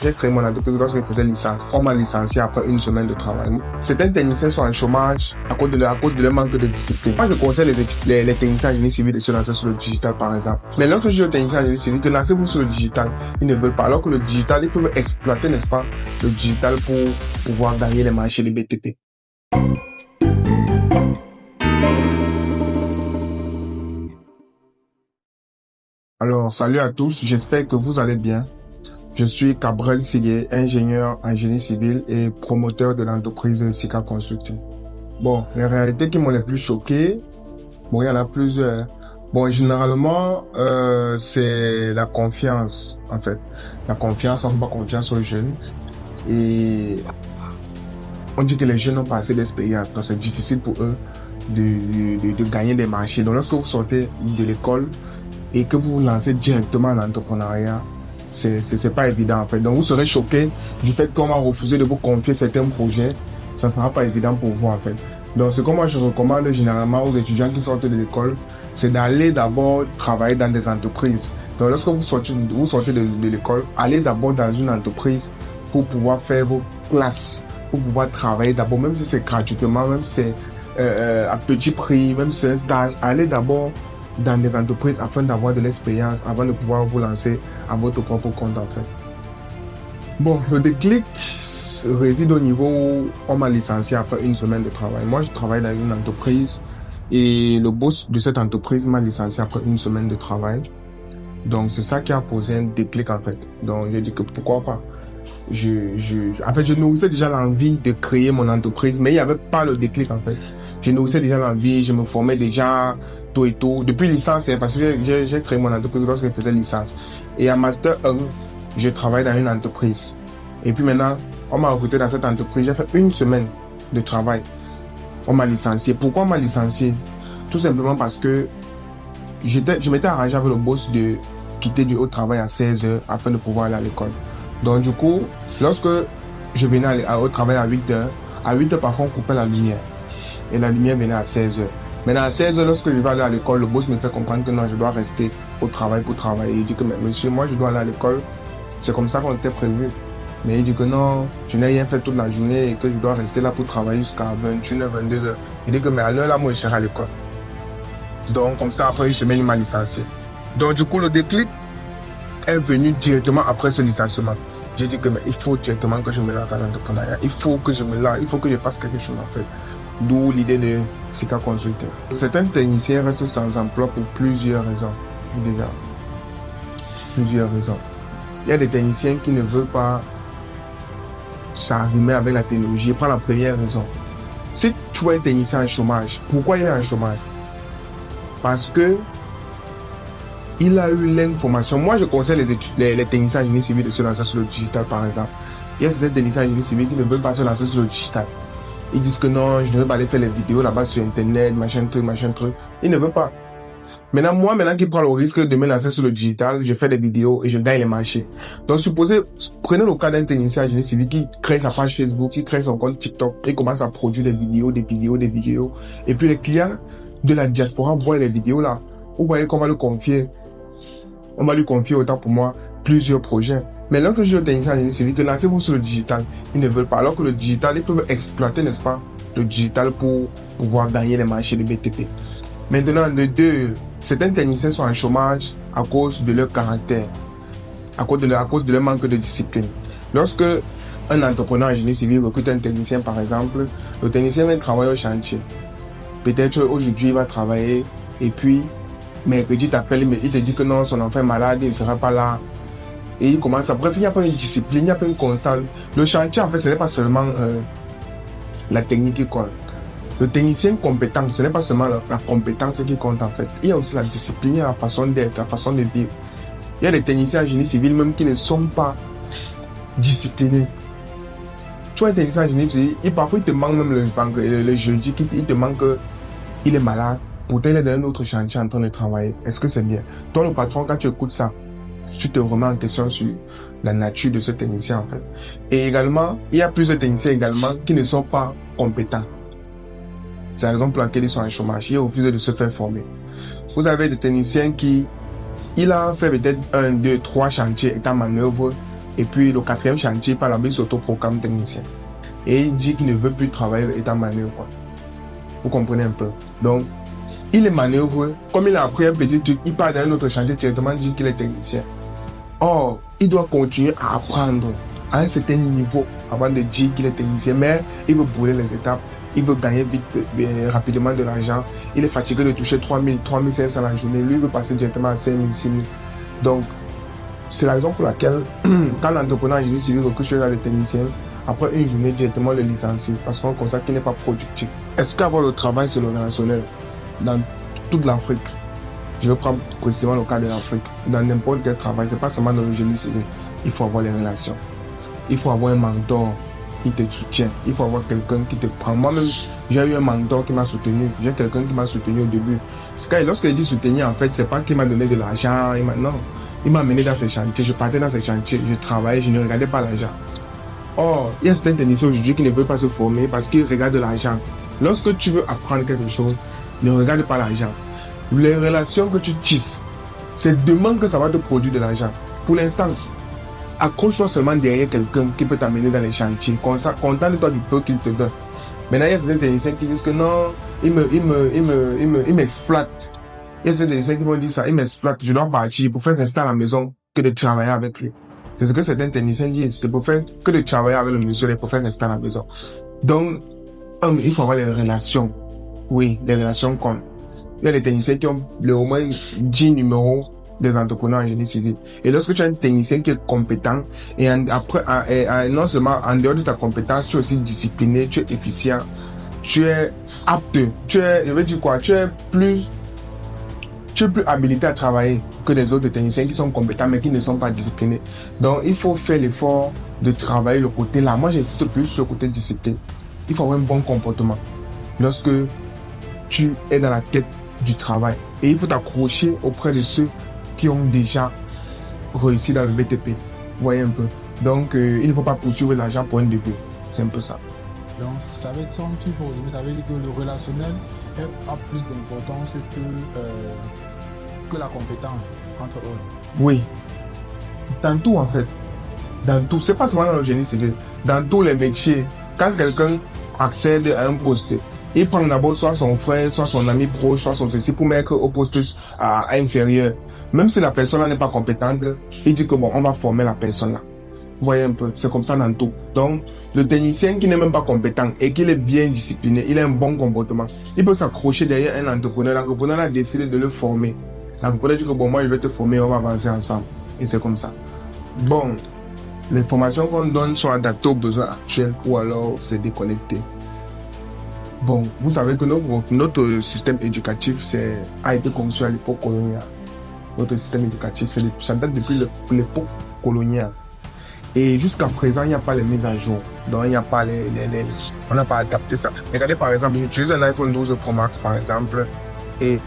J'ai créé mon entreprise lorsque je faisais licence. On m'a licencié après une semaine de travail. Certains techniciens sont en chômage à cause de leur manque de discipline. Moi, je conseille les techniciens en génie civil de se lancer sur le digital, par exemple. Mais lorsque je dis aux techniciens en génie civil que lancez-vous sur le digital, ils ne veulent pas. Alors que le digital, ils peuvent exploiter, n'est-ce pas, le digital pour pouvoir gagner les marchés, les BTP. Alors, salut à tous, j'espère que vous allez bien. Je suis Cabrel Sigué, ingénieur en génie civil et promoteur de l'entreprise Sika Consulting. Bon, les réalités qui m'ont les plus choqué, bon, il y en a plusieurs. Bon, généralement, c'est la confiance, en fait. La confiance, on n'a pas confiance aux jeunes. Et on dit que les jeunes n'ont pas assez d'expérience, donc c'est difficile pour eux de gagner des marchés. Donc, lorsque vous sortez de l'école, et que vous vous lancez directement en entrepreneuriat, c'est pas évident en fait. Donc vous serez choqué du fait qu'on va refuser de vous confier certains projets. Ça ne sera pas évident pour vous en fait. Donc ce que moi je recommande généralement aux étudiants qui sortent de l'école, c'est d'aller d'abord travailler dans des entreprises. Donc lorsque vous sortez de l'école, allez d'abord dans une entreprise pour pouvoir faire vos classes, pour pouvoir travailler d'abord, même si c'est gratuitement, même si c'est à petit prix, même si c'est un stage, allez d'abord dans des entreprises afin d'avoir de l'expérience, avant de pouvoir vous lancer à votre propre compte en fait. Bon, le déclic réside au niveau où on m'a licencié après une semaine de travail. Moi, je travaille dans une entreprise et le boss de cette entreprise m'a licencié après une semaine de travail. Donc, c'est ça qui a posé un déclic en fait. Donc, j'ai dit que pourquoi pas. En fait, je nourrissais déjà l'envie de créer mon entreprise, mais il n'y avait pas le déclic en fait. Je nourrissais déjà l'envie, je me formais déjà tout et tout. Depuis licence, parce que j'ai créé mon entreprise lorsque je faisais licence. Et en Master 1, je travaille dans une entreprise. Et puis maintenant, on m'a recruté dans cette entreprise. J'ai fait une semaine de travail. On m'a licencié. Pourquoi on m'a licencié? Tout simplement parce que je m'étais arrangé avec le boss de quitter du haut travail à 16h afin de pouvoir aller à l'école. Donc du coup, lorsque je venais au travail à 8h, parfois on coupait la lumière. Et la lumière venait à 16h. Maintenant à 16h, lorsque je vais aller à l'école, le boss me fait comprendre que non, je dois rester au travail pour travailler. Il dit que mais monsieur, moi je dois aller à l'école. C'est comme ça qu'on était prévu. Mais il dit que non, je n'ai rien fait toute la journée et que je dois rester là pour travailler jusqu'à 21h, 22h. Il dit que mais à l'heure là, moi je serai à l'école. Donc comme ça, après une semaine, il m'a licencié. Donc du coup, le déclic est venu directement après ce licenciement. J'ai dit que mais il faut directement que je me lance à l'entrepreneuriat. Il faut que je me lance, il faut que je fasse quelque chose en fait. D'où l'idée de Sika Consulting. Certains techniciens restent sans emploi pour plusieurs raisons. Déjà. Plusieurs raisons. Il y a des techniciens qui ne veulent pas s'arrimer avec la technologie. Prends la première raison. Si tu vois un technicien en chômage, pourquoi il est en chômage? Parce que il a eu l'information. Moi, je conseille les techniciens en génie civil de se lancer sur le digital, par exemple. Il y a certains techniciens en génie civil qui ne veulent pas se lancer sur le digital. Ils disent que non, je ne veux pas aller faire les vidéos là-bas sur Internet, machin truc. Ils ne veulent pas. Maintenant, qui prends le risque de me lancer sur le digital, je fais des vidéos et je gagne les marchés. Donc, prenez le cas d'un technicien en génie civil qui crée sa page Facebook, qui crée son compte TikTok et commence à produire des vidéos. Et puis, les clients de la diaspora voient les vidéos là. Vous voyez qu'on va le confier. On va lui confier autant pour moi plusieurs projets. Mais lorsque je dis aux techniciens en génie civil que lancez-vous sur le digital, ils ne veulent pas. Alors que le digital, ils peuvent exploiter, n'est-ce pas, le digital pour pouvoir gagner les marchés de BTP. Maintenant, certains techniciens sont en chômage à cause de leur caractère, à cause de leur manque de discipline. Lorsque un entrepreneur en génie civil recrute un technicien, par exemple, le technicien vient travailler au chantier. Peut-être aujourd'hui, il va travailler et puis mercredi, t'appelle, il te dit que non, son enfant est malade, il ne sera pas là. Et il commence à... Bref, il n'y a pas une discipline, il n'y a pas une constante. Le chantier, en fait, ce n'est pas seulement la technique qui compte. Le technicien compétent, ce n'est pas seulement la compétence qui compte, en fait. Il y a aussi la discipline, la façon d'être, la façon de vivre. Il y a des techniciens en génie civil même qui ne sont pas disciplinés. Tu vois, un technicien en génie civil, parfois, il te manque même le jeudi, il te manque qu'il est malade. Pourtant, il est dans un autre chantier en train de travailler. Est-ce que c'est bien? Toi, le patron, quand tu écoutes ça, tu te remets en question sur la nature de ce technicien, en fait. Et également, il y a plusieurs techniciens également qui ne sont pas compétents. C'est la raison pour laquelle ils sont en chômage. Ils refusent de se faire former. Vous avez des techniciens il a fait peut-être 1, 2, 3 chantiers, est en manœuvre. Et puis le quatrième chantier, par la il s'autoproclame technicien. Et il dit qu'il ne veut plus travailler étant manœuvre. Vous comprenez un peu. Donc, il est manœuvre. Comme il a appris un petit truc, il part dans un autre chantier directement, il dit qu'il est technicien. Or, il doit continuer à apprendre à un certain niveau avant de dire qu'il est technicien. Mais il veut brûler les étapes. Il veut gagner vite, rapidement de l'argent. Il est fatigué de toucher 3000, 3500 la journée. Lui, il veut passer directement à 5000, 6000. Donc, c'est la raison pour laquelle, quand l'entrepreneur en génie civil recrute chez les techniciens, après une journée, directement le licencie, parce qu'on constate qu'il n'est pas productif. Est-ce qu'avoir le travail, c'est le relationnel dans toute l'Afrique? Je vais prendre précisément le cas de l'Afrique. Dans n'importe quel travail, c'est pas seulement dans le génie civil. Il faut avoir les relations. Il faut avoir un mentor qui te soutient. Il faut avoir quelqu'un qui te prend. Moi-même, j'ai eu un mentor qui m'a soutenu. J'ai quelqu'un qui m'a soutenu au début. Lorsque je dis soutenir, en fait, c'est pas qu'il m'a donné de l'argent. Non. Il m'a amené dans ses chantiers. Je partais dans ses chantiers. Je travaillais. Je ne regardais pas l'argent. Or, il y a certains techniciens aujourd'hui qui ne veulent pas se former parce qu'ils regardent l'argent. Lorsque tu veux apprendre quelque chose, ne regarde pas l'argent. Les relations que tu tisses, c'est demain que ça va te produire de l'argent. Pour l'instant, accroche-toi seulement derrière quelqu'un qui peut t'amener dans les chantiers. Contente-toi du peu qu'il te donne. Maintenant, il y a certains techniciens qui disent que non, il m'exploite. Il y a certains techniciens qui vont dire ça, il m'exploite, je dois partir pour faire rester à la maison que de travailler avec lui. C'est ce que certains techniciens disent, c'est pour faire que de travailler avec le monsieur et pour faire rester à la maison. Donc, il faut avoir les relations. Oui, les relations comptent. Il y a des techniciens qui ont au moins 10 numéros des entrepreneurs en génie civil. Et lorsque tu as un technicien qui est compétent, non seulement en dehors de ta compétence, tu es aussi discipliné, tu es efficient, tu es apte, tu es plus habilité à travailler que les autres techniciens qui sont compétents mais qui ne sont pas disciplinés. Donc, il faut faire l'effort de travailler le côté là. Moi, j'insiste plus sur le côté discipline. Il faut avoir un bon comportement lorsque tu es dans la quête du travail. Et il faut t'accrocher auprès de ceux qui ont déjà réussi dans le BTP. Vous voyez un peu. Donc, il ne faut pas poursuivre l'argent pour un début. C'est un peu ça. Donc, ça veut dire que le relationnel a plus d'importance que la compétence, entre autres. Oui. Dans tout, en fait. Dans tout. C'est pas seulement dans le génie civil. Dans tous les métiers, quand quelqu'un accède à un poste, il prend d'abord soit son frère, soit son ami proche, soit son ceci pour mettre au poste inférieur. Même si la personne n'est pas compétente, il dit que bon, on va former la personne là. Vous voyez un peu, c'est comme ça dans tout. Donc, le technicien qui n'est même pas compétent et qui est bien discipliné, il a un bon comportement, il peut s'accrocher derrière un entrepreneur. L'entrepreneur a décidé de le former. L'entrepreneur dit que bon, moi je vais te former, on va avancer ensemble. Et c'est comme ça. Bon, les formations qu'on donne sont adaptées aux besoins actuels ou alors c'est déconnecté. Bon, vous savez que notre système éducatif a été conçu à l'époque coloniale. Notre système éducatif, ça date depuis l'époque coloniale. Et jusqu'à présent, il n'y a pas les mises à jour. Donc, il n'y a pas on n'a pas adapté ça. Regardez, par exemple, j'utilise un iPhone 12 Pro Max, par exemple, et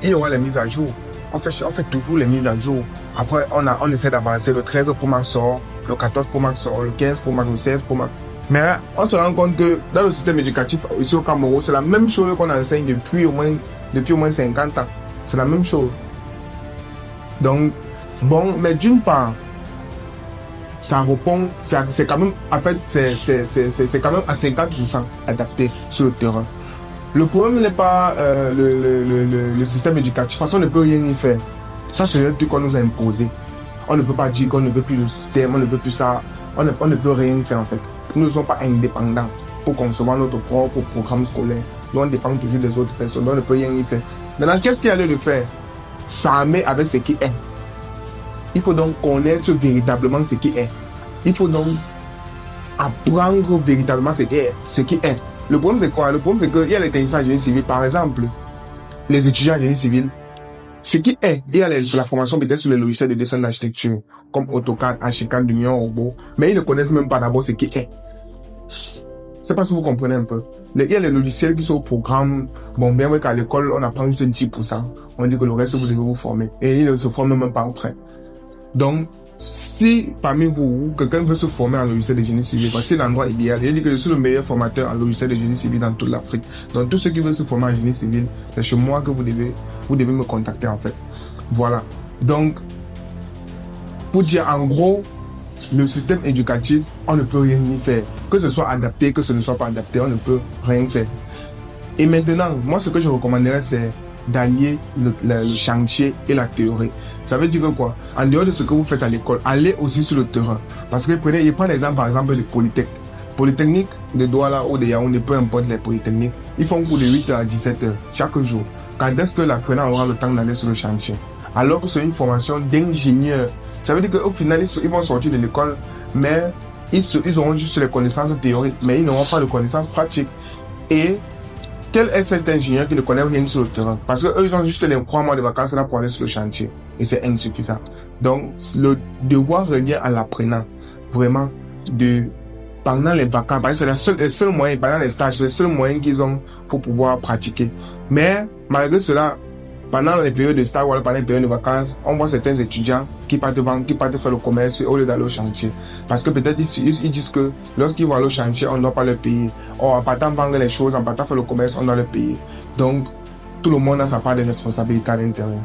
il y aura les mises à jour. On fait toujours les mises à jour. Après, on essaie d'avancer. Le 13 Pro Max sort, le 14 Pro Max sort, le 15 Pro Max, le 16 Pro Max. Mais on se rend compte que dans le système éducatif ici au Cameroun, c'est la même chose qu'on enseigne depuis au moins 50 ans. C'est la même chose. Donc, bon, mais d'une part, ça répond, c'est quand même, en fait, c'est quand même à 50% adapté sur le terrain. Le problème n'est pas le système éducatif. De toute façon, on ne peut rien y faire. Ça, c'est un truc qu'on nous a imposé. On ne peut pas dire qu'on ne veut plus le système, on ne veut plus ça. On ne peut rien faire, en fait. Nous ne sommes pas indépendants pour concevoir notre propre programme scolaire. Nous, on dépend toujours des autres personnes. On ne peut rien y faire. Maintenant, qu'est-ce qu'il y a lieu de faire? S'armer avec ce qui est. Il faut donc connaître véritablement ce qui est. Il faut donc apprendre véritablement ce qui est. Le problème, c'est quoi? Le problème, c'est qu'il y a les techniciens en génie civil, par exemple, les étudiants en génie civil. Ce qui est, il y a la formation peut-être sur les logiciels de dessin d'architecture, comme AutoCAD, Archicad, Union, Robot, mais ils ne connaissent même pas d'abord ce qui est. C'est pas si vous comprenez un peu. Il y a les logiciels qui sont au programme. Bon, bien vrai qu'à l'école, on apprend juste un 10%. On dit que le reste, vous devez vous former. Et ils ne se forment même pas après. Donc, si parmi vous, quelqu'un veut se former en logiciel de génie civil, c'est l'endroit idéal. Je dis que je suis le meilleur formateur en logiciel de génie civil dans toute l'Afrique. Donc, tous ceux qui veulent se former en génie civil, c'est chez moi que vous devez me contacter en fait. Voilà. Donc, pour dire en gros, le système éducatif, on ne peut rien y faire. Que ce soit adapté, que ce ne soit pas adapté, on ne peut rien faire. Et maintenant, moi, ce que je recommanderais, c'est d'allier le chantier et la théorie. Ça veut dire que quoi? En dehors de ce que vous faites à l'école, allez aussi sur le terrain. Parce que je prends l'exemple, par exemple, de Polytechnique de Douala ou de Yaoundé, peu importe les polytechniques, ils font cours de 8h à 17h chaque jour. Quand est-ce que l'apprenant aura le temps d'aller sur le chantier? Alors que c'est une formation d'ingénieur. Ça veut dire qu'au final, ils vont sortir de l'école, mais ils auront juste les connaissances théoriques, mais ils n'auront pas de connaissances pratiques. Et quel est cet ingénieur qui ne connaît rien sur le terrain? Parce que eux, ils ont juste les 3 mois de vacances là pour aller sur le chantier. Et c'est insuffisant. Donc, le devoir revient à l'apprenant. Vraiment, pendant les vacances, parce que c'est le seul moyen, pendant les stages, c'est le seul moyen qu'ils ont pour pouvoir pratiquer. Mais, malgré cela, pendant les périodes de stage ou pendant les périodes de vacances, on voit certains étudiants qui partent faire le commerce au lieu d'aller au chantier. Parce que peut-être ils disent que lorsqu'ils vont aller au chantier, on ne doit pas le payer. Or, en partant vendre les choses, en partant faire le commerce, on doit le payer. Donc, tout le monde a sa part de responsabilité à l'intérieur.